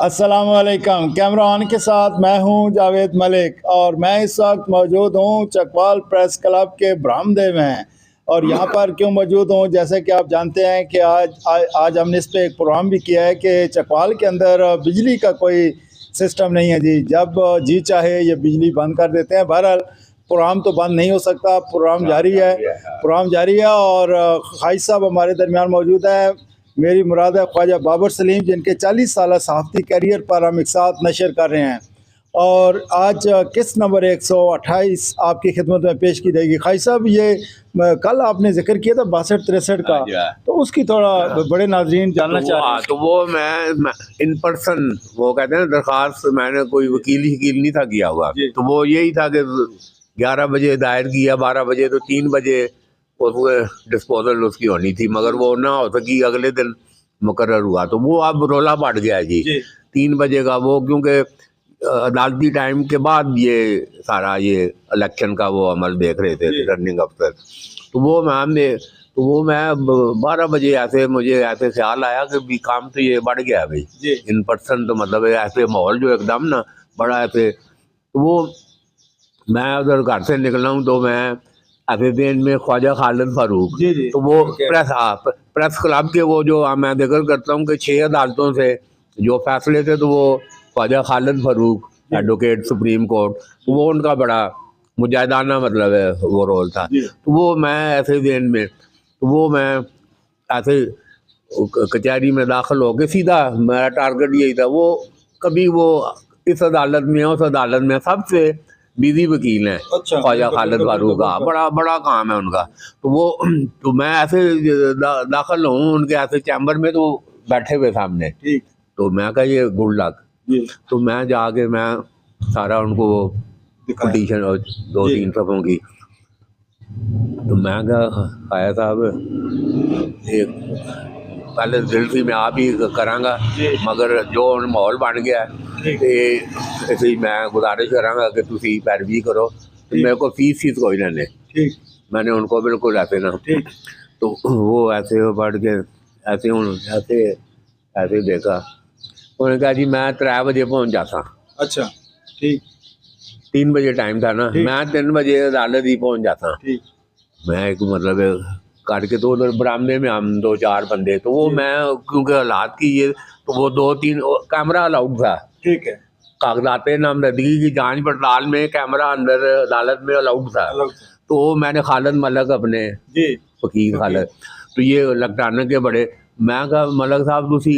अस्सलामुअलैकुम। Camera on के साथ मैं हूं जावेद मलिक और मैं इस वक्त मौजूद हूं चकवाल प्रेस क्लब के बरामदे में। और यहां पर क्यों मौजूद हूं, जैसे कि आप जानते हैं कि आज हमने इस पे एक प्रोग्राम भी किया है कि चकवाल के अंदर बिजली का कोई सिस्टम नहीं है जी। जब जी चाहे ये बिजली बंद कर देते हैं। बहरहाल प्रोग्राम तो बंद नहीं हो सकता, प्रोग्राम जारी है। और खाई साहब हमारे दरमियान मौजूद है। मेरी मुराद है ख्वाजा बाबर सलीम, जिनके 40 साल सहाफ़ती कैरियर पर हम एक साथ नशर कर रहे हैं। और आज किस्त नंबर 128 आपकी खिदमत में पेश की जाएगी। खाई साहब, ये कल आपने जिक्र किया था 62-63 का, तो उसकी थोड़ा बड़े नाजरीन जानना चाह रहे हैं। तो वो मैं इन पर्सन, वो कहते हैं दरखास्त, मैंने कोई वकील नहीं था किया हुआ। तो वो यही था कि 11 बजे दायर किया, 12 बजे, तो 3 बजे डिस्पोजल उसकी होनी थी, मगर वो ना हो सकी, अगले दिन मुकर्रर हुआ। तो वो अब रोला बढ़ गया जी 3 बजे का, वो क्योंकि अदालती टाइम के बाद ये सारा ये इलेक्शन का वो अमल देख रहे थे रिटर्निंग अफसर। तो वो मैं 12 बजे ऐसे मुझे ऐसे ख्याल आया कि भी काम तो ये बढ़ गया भाई इन पर्सन, तो मतलब ऐसे माहौल जो एकदम ना बड़ा ऐसे। तो वो मैं उधर घर से निकला हूँ, तो मैं ऐसे दिन में ख्वाजा खालिद फारूक, तो वो प्रेस क्लब के वो जो मैं जिक्र करता हूँ कि 6 अदालतों से जो फैसले थे, तो वो Khwaja Khalid Farooq advocate Supreme Court, वो उनका बड़ा मुजाहिदाना मतलब है वो रोल था। तो वो मैं ऐसे दिन में, तो वो मैं ऐसे कचहरी में दाखिल हो के सीधा मेरा टारगेट यही था। वो कभी वो इस अदालत में उस अदालत में सबसे बिजी वकील हैं। अच्छा, ख्वाजा खालिद फारूक का बड़ा काम है उनका। तो वो तो मैं ऐसे दाखिल हूँ उनके ऐसे चैम्बर में, तो बैठे हुए सामने। तो मैं कहा ये गुड लक। तो मैं जाके मैं सारा उनको पिटीशन और 2-3 सफ़ों की, तो मैं कहा खाया साहब एक पहले दिल से मैं आप ही कराँगा, मगर जो माहौल बन गया ऐसे ही मैं गुजारिश कराँगा कि तुम पैरवी करो। तो मेरे को फीस कोई ना ले, मैंने उनको बिल्कुल ऐसे ना। तो वो ऐसे बढ़ के ऐसे देखा, उन्होंने कहा जी मैं 3 बजे पहुँच जाता। अच्छा, ठीक। 3 बजे टाइम था ना, मैं 3 बजे अदालत ही पहुँच जाता। मैं एक मतलब करके, तो उधर बरामदे में हम 2-4 बंदे, तो वो मैं क्योंकि हालात की ये, तो वो 2-3 कैमरा अलाउड था। ठीक है, कागजात नामजदगी की जांच पड़ताल में कैमरा अंदर अदालत में अलाउड था। तो वो मैंने खालिद मलक अपने वकील खालिद, तो ये इलेक्ट्रॉनिक के बड़े, मैं कहा मलक साहब तुसी